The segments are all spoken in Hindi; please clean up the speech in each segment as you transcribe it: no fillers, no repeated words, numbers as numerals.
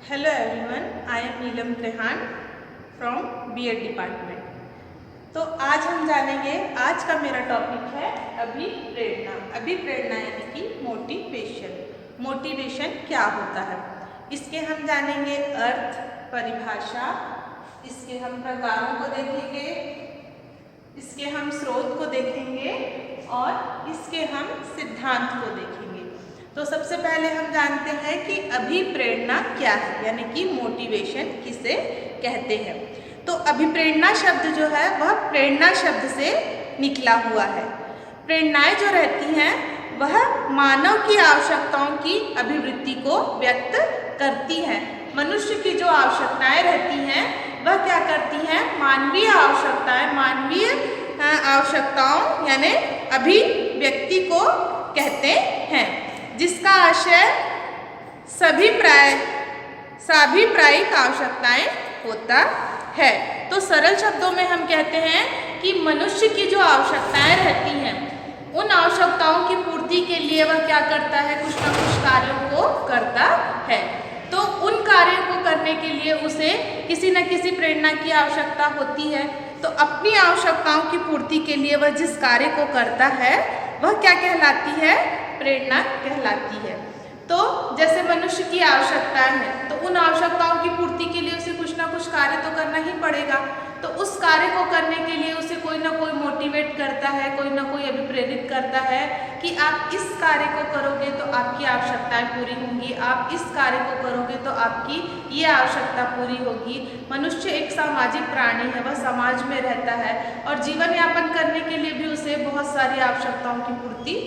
Hello everyone, I am Neelam Trehan from B.Ed department. तो आज हम जानेंगे, आज का मेरा टॉपिक है अभिप्रेरणा। अभिप्रेरणा यानी कि मोटिवेशन। मोटिवेशन क्या होता है, इसके हम जानेंगे अर्थ, परिभाषा, इसके हम प्रकारों को देखेंगे, इसके हम स्रोत को देखेंगे और इसके हम सिद्धांत को देखेंगे। तो सबसे पहले हम जानते हैं कि अभिप्रेरणा क्या है, यानी कि मोटिवेशन किसे कहते हैं। तो अभिप्रेरणा शब्द जो है वह प्रेरणा शब्द से निकला हुआ है। प्रेरणाएं जो रहती हैं वह मानव की आवश्यकताओं की अभिवृद्धि को व्यक्त करती हैं। मनुष्य की जो आवश्यकताएं रहती हैं वह क्या करती हैं, मानवीय आवश्यकताएं, मानवीय आवश्यकताओं यानी अभिव्यक्ति को कहते हैं, जिसका आशय सभी प्रायिक आवश्यकताएं होता है। तो सरल शब्दों में हम कहते हैं कि मनुष्य की जो आवश्यकताएं रहती हैं उन आवश्यकताओं की पूर्ति के लिए वह क्या करता है, कुछ न कुछ कार्यों को करता है। तो उन कार्यों को करने के लिए उसे किसी न किसी प्रेरणा की आवश्यकता होती है। तो अपनी आवश्यकताओं की पूर्ति के लिए वह जिस कार्य को करता है वह क्या कहलाती है, प्रेरणा कहलाती है। तो जैसे मनुष्य की आवश्यकताएं हैं तो उन आवश्यकताओं की पूर्ति के लिए उसे कुछ ना कुछ कार्य तो करना ही पड़ेगा। तो उस कार्य को करने के लिए उसे कोई ना कोई मोटिवेट करता है, कोई ना कोई अभिप्रेरित करता है कि आप इस कार्य को करोगे तो आपकी आवश्यकताएं पूरी होंगी, आप इस कार्य को करोगे तो आपकी ये आवश्यकता पूरी होगी। मनुष्य एक सामाजिक प्राणी है, वह समाज में रहता है और जीवन यापन करने के लिए भी उसे बहुत सारी आवश्यकताओं की पूर्ति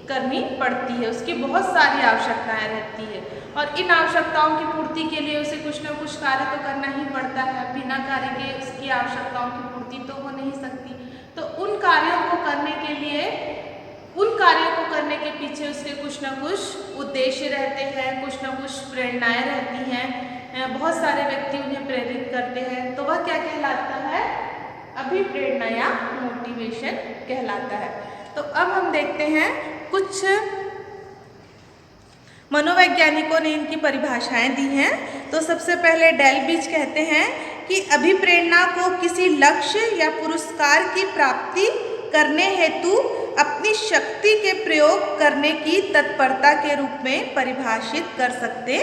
करनी पड़ती है। उसकी बहुत सारी आवश्यकताएं रहती है और इन आवश्यकताओं की पूर्ति के लिए उसे कुछ न कुछ कार्य तो करना ही पड़ता है। बिना कार्य के उसकी आवश्यकताओं की पूर्ति तो हो नहीं सकती। तो उन कार्यों को करने के लिए, उन कार्यों को करने के पीछे उसके कुछ न कुछ उद्देश्य रहते हैं, कुछ न कुछ प्रेरणाएं रहती हैं। बहुत सारे व्यक्ति उन्हें प्रेरित करते हैं। तो वह क्या कहलाता है, अभिप्रेरणा या मोटिवेशन कहलाता है। तो अब हम देखते हैं कुछ मनोवैज्ञानिकों ने इनकी परिभाषाएं दी हैं। तो सबसे पहले डेल्बिच कहते हैं कि अभिप्रेरणा को किसी लक्ष्य या पुरस्कार की प्राप्ति करने हेतु अपनी शक्ति के प्रयोग करने की तत्परता के रूप में परिभाषित कर सकते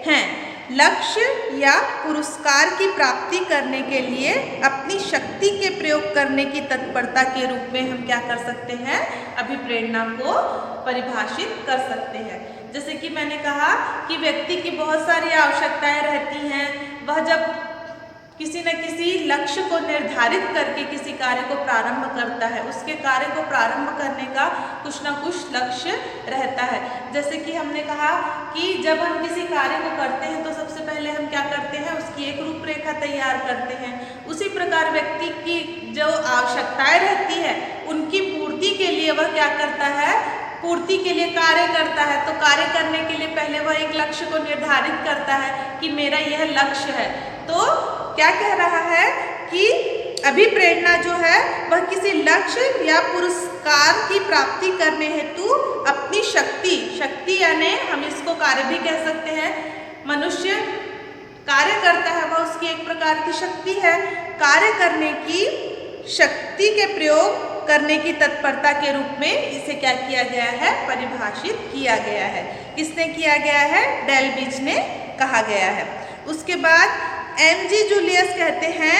हैं। लक्ष्य या पुरस्कार की प्राप्ति करने के लिए अपनी शक्ति के प्रयोग करने की तत्परता के रूप में हम क्या कर सकते हैं, अभिप्रेरणा को परिभाषित कर सकते हैं। जैसे कि मैंने कहा कि व्यक्ति की बहुत सारी आवश्यकताएं रहती हैं, वह जब किसी न किसी लक्ष्य को निर्धारित करके किसी कार्य को प्रारंभ करता है, उसके कार्य को प्रारंभ करने का कुछ न कुछ लक्ष्य रहता है। जैसे कि हमने कहा कि जब हम किसी कार्य को करते हैं तो सबसे पहले हम क्या करते हैं, उसकी एक रूपरेखा तैयार करते हैं। उसी प्रकार व्यक्ति की जो आवश्यकताएं रहती है उनकी पूर्ति के लिए वह क्या करता है, पूर्ति के लिए कार्य करता है। तो कार्य करने के लिए पहले वह एक लक्ष्य को निर्धारित करता है कि मेरा यह लक्ष्य है। तो क्या कह रहा है कि अभिप्रेरणा जो है वह किसी लक्ष्य या पुरस्कार की प्राप्ति करने हेतु अपनी शक्ति यानी हम इसको कार्य भी कह सकते हैं। मनुष्य कार्य करता है, वह उसकी एक प्रकार की शक्ति है। कार्य करने की शक्ति के प्रयोग करने की तत्परता के रूप में इसे क्या किया गया है, परिभाषित किया गया है। किसने किया गया है, डेल्बिच ने कहा गया है। उसके बाद एम.जी. जूलियस कहते हैं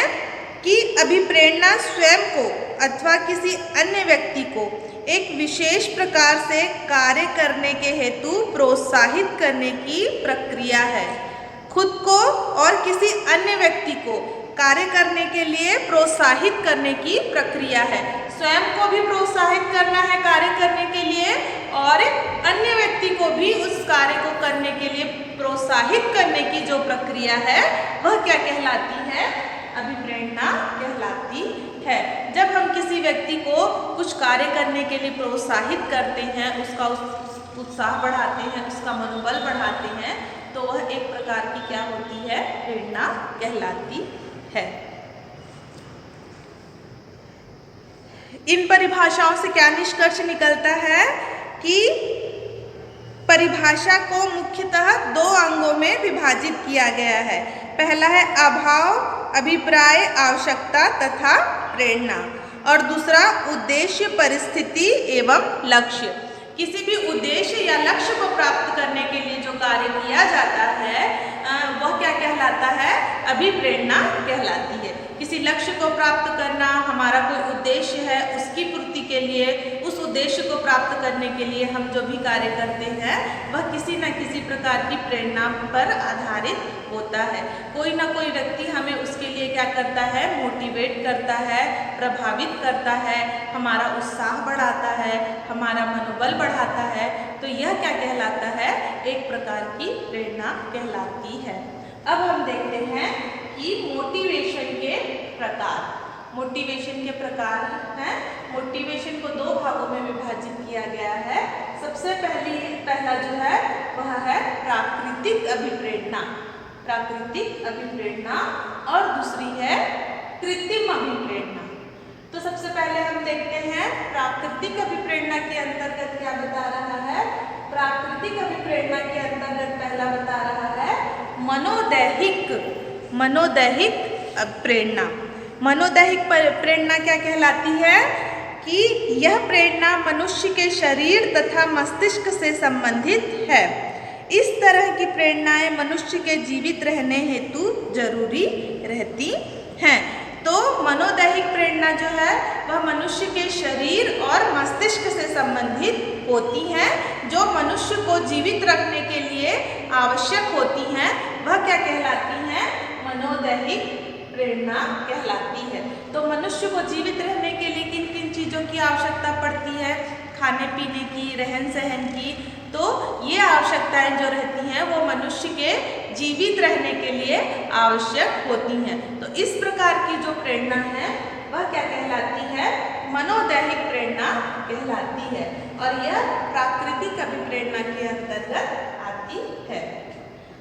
कि अभिप्रेरणा स्वयं को अथवा किसी अन्य व्यक्ति को एक विशेष प्रकार से कार्य करने के हेतु प्रोत्साहित करने की प्रक्रिया है। खुद को और किसी अन्य व्यक्ति को कार्य करने के लिए प्रोत्साहित करने की प्रक्रिया है। स्वयं को भी प्रोत्साहित करना है कार्य करने के लिए और अन्य व्यक्ति को भी उस कार्य को करने के लिए प्रोत्साहित करने की जो प्रक्रिया है वह क्या कहलाती है, अभिप्रेरणा कहलाती है। जब हम किसी व्यक्ति को कुछ कार्य करने के लिए प्रोत्साहित करते हैं, उसका उत्साह बढ़ाते हैं, उसका मनोबल बढ़ाते हैं, तो वह एक प्रकार की क्या होती है, प्रेरणा कहलाती है। इन परिभाषाओं से क्या निष्कर्ष निकलता है कि परिभाषा को मुख्यतः 2 अंगों में विभाजित किया गया है। पहला है अभाव, अभिप्राय, आवश्यकता तथा प्रेरणा, और दूसरा उद्देश्य, परिस्थिति एवं लक्ष्य। किसी भी उद्देश्य या लक्ष्य को प्राप्त करने के लिए जो कार्य किया जाता है वह क्या कहलाता है? अभिप्रेरणा कहलाती है। किसी लक्ष्य को प्राप्त करना, हमारा कोई उद्देश्य है, उसकी पूर्ति के लिए, उस उद्देश्य को प्राप्त करने के लिए हम जो भी कार्य करते हैं वह किसी न किसी प्रकार की प्रेरणा पर आधारित होता है। कोई ना कोई व्यक्ति हमें उसके लिए क्या करता है? मोटिवेट करता है, प्रभावित करता है, हमारा उत्साह बढ़ाता है, हमारा मनोबल बढ़ाता है। तो यह क्या कहलाता है? एक प्रकार की प्रेरणा कहलाती है। अब हम देखते हैं कि मोटिवेशन के प्रकार। मोटिवेशन के प्रकार हैं। मोटिवेशन को 2 भागों में विभाजित किया गया है। सबसे पहला जो है वह है प्राकृतिक अभिप्रेरणा, प्राकृतिक अभिप्रेरणा, और दूसरी है कृत्रिम अभिप्रेरणा। तो सबसे पहले हम देखते हैं प्राकृतिक अभिप्रेरणा के अंतर्गत क्या बता रहा है। प्राकृतिक अभिप्रेरणा के अंतर्गत पहला बता रहा है मनोदैहिक प्रेरणा। मनोदैहिक प्रेरणा क्या कहलाती है कि यह प्रेरणा मनुष्य के शरीर तथा मस्तिष्क से संबंधित है। इस तरह की प्रेरणाएं मनुष्य के जीवित रहने हेतु जरूरी रहती हैं। तो मनोदैहिक प्रेरणा जो है वह मनुष्य के शरीर और मस्तिष्क से संबंधित होती हैं, जो मनुष्य को जीवित रखने के लिए आवश्यक होती हैं। वह क्या कहलाती हैं? मनोदैहिक प्रेरणा कहलाती है। तो मनुष्य को जीवित रहने के लिए किन किन चीज़ों की आवश्यकता पड़ती है? खाने पीने की, रहन सहन की। तो ये आवश्यकताएं जो रहती हैं वो मनुष्य के जीवित रहने के लिए आवश्यक होती हैं। तो इस प्रकार की जो प्रेरणा है वह क्या कहलाती है? मनोदैहिक प्रेरणा कहलाती है, और यह प्राकृतिक अभिप्रेरणा के अंतर्गत आती है।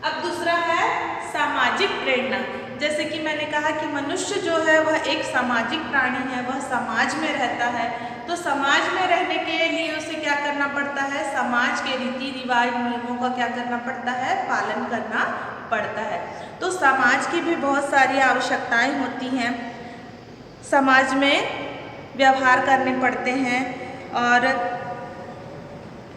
अब दूसरा है सामाजिक प्रेरणा। जैसे कि मैंने कहा कि मनुष्य जो है वह एक सामाजिक प्राणी है, वह समाज में रहता है। तो समाज में रहने के लिए उसे क्या करना पड़ता है? समाज के रीति रिवाज, नियमों का क्या करना पड़ता है? पालन करना पड़ता है। तो समाज की भी बहुत सारी आवश्यकताएं होती हैं, समाज में व्यवहार करने पड़ते हैं, और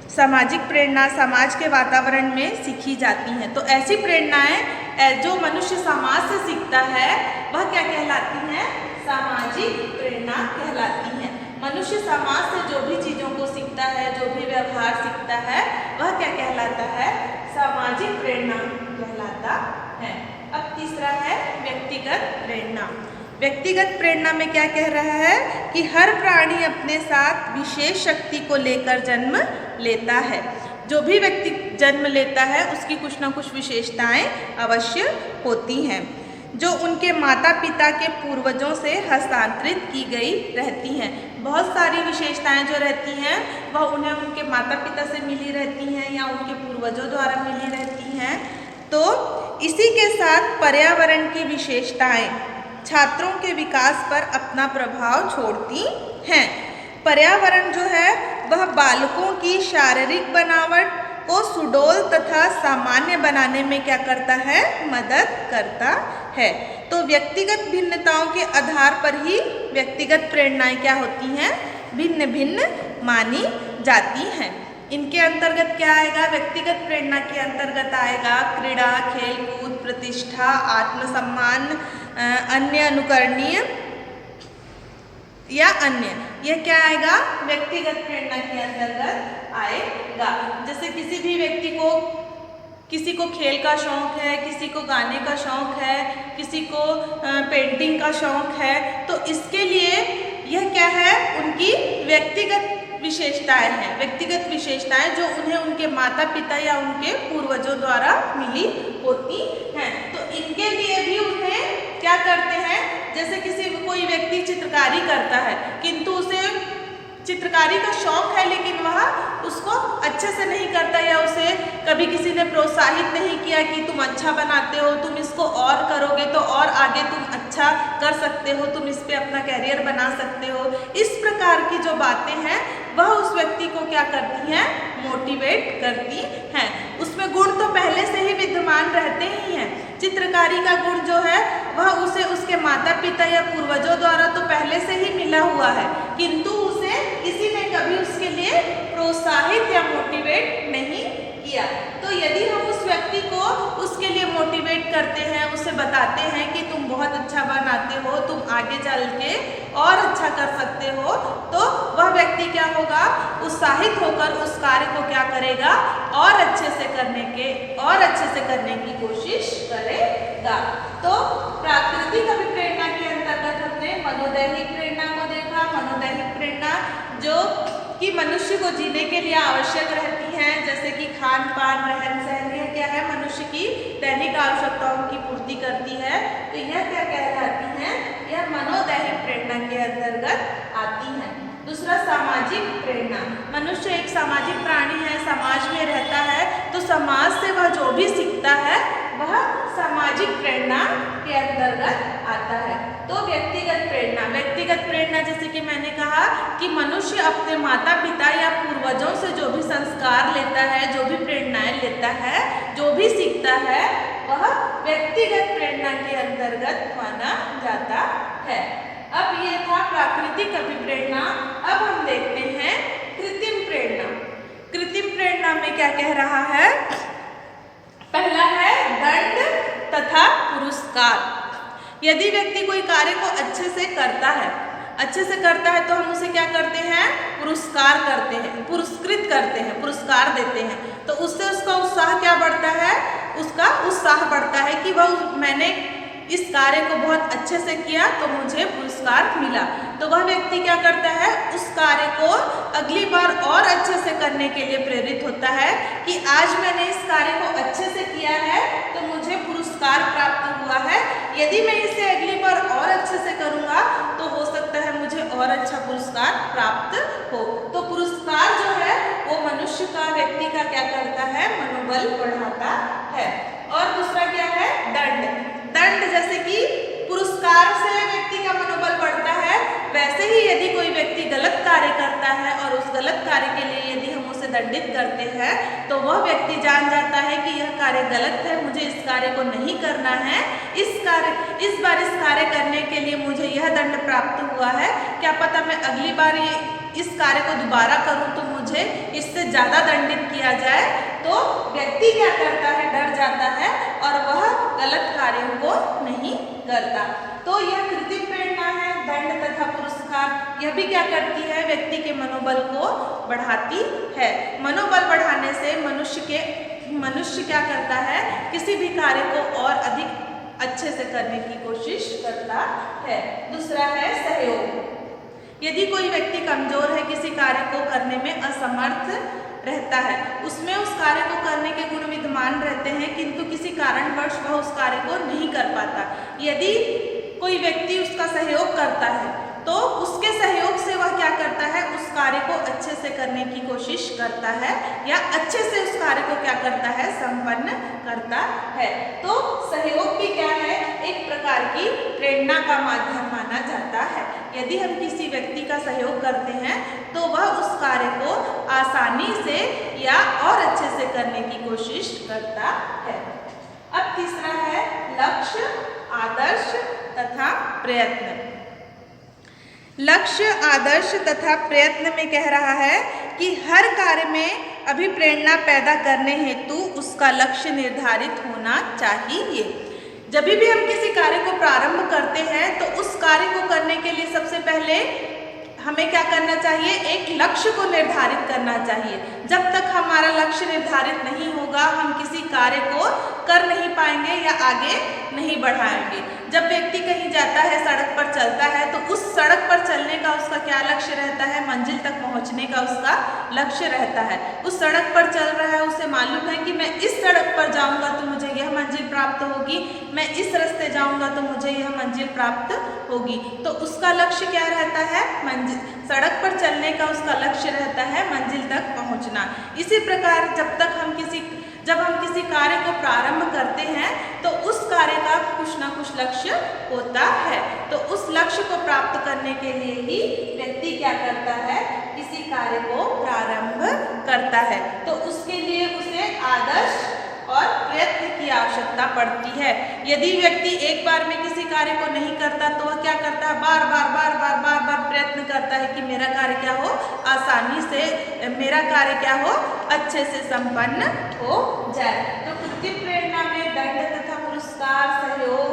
सामाजिक प्रेरणा समाज के वातावरण में सीखी जाती हैं। तो ऐसी प्रेरणाएं जो मनुष्य समाज से सीखता है वह क्या कहलाती हैं? सामाजिक प्रेरणा कहलाती हैं। मनुष्य समाज से जो भी चीज़ों को सीखता है, जो भी व्यवहार सीखता है, वह क्या कहलाता है? सामाजिक प्रेरणा कहलाता है। अब तीसरा है व्यक्तिगत प्रेरणा। व्यक्तिगत प्रेरणा में क्या कह रहा है कि हर प्राणी अपने साथ विशेष शक्ति को लेकर जन्म लेता है। जो भी व्यक्ति जन्म लेता है उसकी कुछ ना कुछ विशेषताएं अवश्य होती हैं, जो उनके माता पिता के पूर्वजों से हस्तांतरित की गई रहती हैं। बहुत सारी विशेषताएं जो रहती हैं वह उन्हें उनके माता पिता से मिली रहती हैं या उनके पूर्वजों द्वारा मिली रहती हैं। तो इसी के साथ पर्यावरण की विशेषताएं छात्रों के विकास पर अपना प्रभाव छोड़ती हैं। पर्यावरण जो है वह बालकों की शारीरिक बनावट को सुडौल तथा सामान्य बनाने में क्या करता है? मदद करता है। तो व्यक्तिगत भिन्नताओं के आधार पर ही व्यक्तिगत प्रेरणाएं क्या होती हैं? भिन्न भिन्न मानी जाती हैं। इनके अंतर्गत क्या आएगा? व्यक्तिगत प्रेरणा के अंतर्गत आएगा क्रीड़ा, खेलकूद, प्रतिष्ठा, आत्मसम्मान, अन्य अनुकरणीय या अन्य। यह क्या आएगा? व्यक्तिगत प्रेरणा के अंतर्गत आएगा। जैसे किसी को खेल का शौक है, किसी को गाने का शौक है, किसी को पेंटिंग का शौक है, तो इसके लिए यह क्या है? उनकी व्यक्तिगत विशेषताएं हैं। व्यक्तिगत विशेषताएं जो उन्हें उनके माता पिता या उनके पूर्वजों द्वारा मिली होती हैं। तो इनके लिए भी उन्हें क्या करते हैं? जैसे कोई व्यक्ति चित्रकारी करता है किंतु उसे चित्रकारी का शौक है लेकिन वह उसको अच्छे से नहीं करता या उसे कभी किसी ने प्रोत्साहित नहीं किया कि तुम अच्छा बनाते हो, तुम इसको और करोगे तो और आगे तुम अच्छा कर सकते हो, तुम इस पे अपना कैरियर बना सकते हो, इस प्रकार की जो बातें हैं वह उस व्यक्ति को क्या करती हैं, मोटिवेट करती हैं। उसमें गुण तो पहले से ही विद्यमान रहते ही हैं। चित्रकारी का गुण जो है वह उसे उसके माता पिता या पूर्वजों द्वारा तो पहले से ही मिला हुआ है, किंतु उसे किसी ने कभी उसके लिए प्रोत्साहित या मोटिवेट नहीं किया। तो यदि हम उस व्यक्ति को उसके लिए मोटिवेट करते हैं, उसे बताते हैं कि तुम बहुत अच्छा बनाते हो, तुम आगे चल के और अच्छा कर सकते हो, तो वह व्यक्ति क्या होगा, उत्साहित होकर उस कार्य को क्या करेगा, और अच्छे से करने की कोशिश करेगा। तो प्राकृतिक अभिप्रेरणा के अंतर्गत हमने मनोदैहिक प्रेरणा को देखा। मनोदैहिक प्रेरणा जो कि मनुष्य को जीने के लिए आवश्यक रहती हैं, जैसे कि खान पान, रहन सहन, यह क्या है, मनुष्य की दैनिक आवश्यकताओं की पूर्ति करती है। तो यह क्या कहलाती हैं, यह मनोदैहिक प्रेरणा के अंतर्गत आती हैं। दूसरा सामाजिक प्रेरणा। मनुष्य एक सामाजिक प्राणी है, समाज में रहता है, तो समाज से वह जो भी सीखता है वह सामाजिक प्रेरणा के अंतर्गत आता है। तो व्यक्तिगत प्रेरणा जैसे कि मैंने कहा कि मनुष्य अपने माता पिता या पूर्वजों से जो भी संस्कार लेता है, जो भी प्रेरणाएं लेता है, जो भी सीखता है, वह व्यक्तिगत प्रेरणा के अंतर्गत माना जाता है। अब ये था प्राकृतिक अभिप्रेरणा। अब हम देखते हैं कृत्रिम प्रेरणा। कृत्रिम प्रेरणा में क्या कह रहा है, पहला है दंड तथा पुरस्कार। यदि व्यक्ति कोई कार्य को अच्छे से करता है तो हम उसे क्या करते हैं, पुरस्कार करते हैं, पुरस्कृत करते हैं, पुरस्कार देते हैं। तो उससे उसका उत्साह क्या बढ़ता है, उसका उत्साह बढ़ता है कि मैंने इस कार्य को बहुत अच्छे से किया तो मुझे पुरस्कार मिला। तो वह व्यक्ति क्या करता है, उस कार्य को अगली बार और अच्छे से करने के लिए प्रेरित होता है कि आज मैंने इस कार्य को अच्छे से किया है तो मुझे पुरस्कार प्राप्त हुआ है, यदि मैं इसे अगली बार और अच्छे से करूँगा तो हो सकता है मुझे और अच्छा पुरस्कार प्राप्त हो। तो पुरस्कार जो है वो मनुष्य का, व्यक्ति का क्या करता है, मनोबल बढ़ाता है। और दूसरा क्या है, दंड जैसे कि पुरस्कार से व्यक्ति का मनोबल बढ़ता है, वैसे ही यदि कोई व्यक्ति गलत कार्य करता है और उस गलत कार्य के लिए यदि हम उसे दंडित करते हैं तो वह व्यक्ति जान जाता है कि यह कार्य गलत है, मुझे इस कार्य को नहीं करना है, इस बार इस कार्य करने के लिए मुझे यह दंड प्राप्त हुआ है, क्या पता मैं अगली बार इस कार्य को दोबारा करूं तो मुझे इससे ज़्यादा दंडित किया जाए। तो व्यक्ति क्या करता है, डर जाता है और वह गलत कार्यों को नहीं करता। तो यह कृत्रिम प्रेरणा है, दंड तथा पुरस्कार। यह भी क्या करती है, व्यक्ति के मनोबल को बढ़ाती है। मनोबल बढ़ाने से मनुष्य क्या करता है, किसी भी कार्य को और अधिक अच्छे से करने की कोशिश करता है। दूसरा है सहयोग। यदि कोई व्यक्ति कमजोर है, किसी कार्य को करने में असमर्थ रहता है, उसमें उस कार्य को करने के गुण विद्यमान रहते हैं, किंतु किसी कारणवश वह उस कार्य को नहीं कर पाता। यदि कोई व्यक्ति उसका सहयोग करता है तो उसके सहयोग से वह क्या करता है, उस कार्य को अच्छे से करने की कोशिश करता है या अच्छे से उस कार्य को क्या करता है, संपन्न करता है। तो सहयोग भी क्या है, एक प्रकार की प्रेरणा का माध्यम माना जाता है। यदि हम किसी व्यक्ति का सहयोग करते हैं तो वह उस कार्य को आसानी से या और अच्छे से करने की कोशिश करता है। अब तीसरा है लक्ष्य, आदर्श तथा प्रयत्न। लक्ष्य, आदर्श तथा प्रयत्न में कह रहा है कि हर कार्य में अभिप्रेरणा पैदा करने हेतु उसका लक्ष्य निर्धारित होना चाहिए। जब भी हम किसी कार्य को प्रारंभ करते हैं तो उस कार्य को करने के लिए सबसे पहले हमें क्या करना चाहिए, एक लक्ष्य को निर्धारित करना चाहिए। जब तक हमारा लक्ष्य निर्धारित नहीं होगा हम किसी कार्य को कर नहीं पाएंगे या आगे नहीं बढ़ाएंगे। जब व्यक्ति कहीं जाता है, सड़क पर चलता है, तो उस सड़क पर चलने का उसका क्या लक्ष्य रहता है, मंजिल तक पहुंचने का उसका लक्ष्य रहता है। उस सड़क पर चल रहा है, उसे मालूम है कि मैं इस सड़क पर जाऊंगा तो मुझे यह मंजिल प्राप्त होगी, मैं इस रास्ते जाऊंगा तो मुझे यह मंजिल प्राप्त होगी। तो उसका लक्ष्य क्या रहता है? मंजिल, सड़क पर चलने का उसका लक्ष्य रहता है मंजिल तक पहुंचना। इसी प्रकार जब हम किसी कार्य को प्रारंभ करते हैं तो उस कार्य का कुछ ना कुछ लक्ष्य होता है। तो उस लक्ष्य को प्राप्त करने के लिए ही व्यक्ति क्या करता है? किसी कार्य को प्रारंभ करता है। तो उसके लिए उसे आदर्श और प्रयत्न की आवश्यकता पड़ती है। यदि व्यक्ति एक बार में किसी कार्य को नहीं करता तो वह क्या करता है? बार बार प्रयत्न करता है कि मेरा कार्य क्या हो? आसानी से मेरा कार्य क्या हो? अच्छे से संपन्न हो जाए। तो कृत्रिम प्रेरणा में दंड तथा पुरस्कार, सहयोग,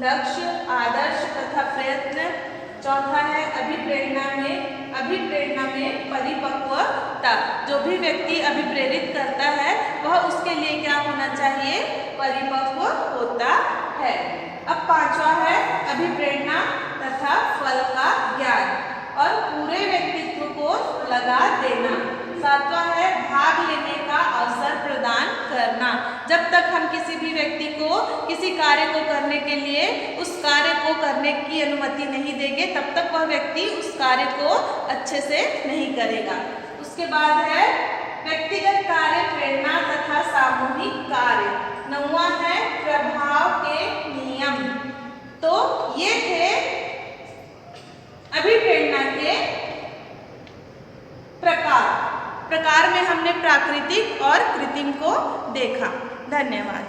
लक्ष्य, आदर्श तथा प्रयत्न। चौथा है अभिप्रेरणा में परिपक्वता। जो भी व्यक्ति अभिप्रेरित करता है वह उसके लिए क्या होना चाहिए? परिपक्व होता है। अब पांचवा है अभिप्रेरणा तथा फल का ज्ञान और पूरे व्यक्तित्व को लगा देना। सातवां है भाग लेने का अवसर प्रदान करना। जब तक हम किसी भी व्यक्ति को किसी कार्य को करने के लिए उस कार्य को करने की अनुमति नहीं देंगे तब तक वह व्यक्ति उस कार्य को अच्छे से नहीं करेगा। उसके बाद है व्यक्तिगत कार्य प्रेरणा तथा सामूहिक कार्य। नौवां है प्रभाव के नियम। तो ये थे अभिप्रेरणा के प्रकार में हमने प्राकृतिक और कृत्रिम को देखा। धन्यवाद।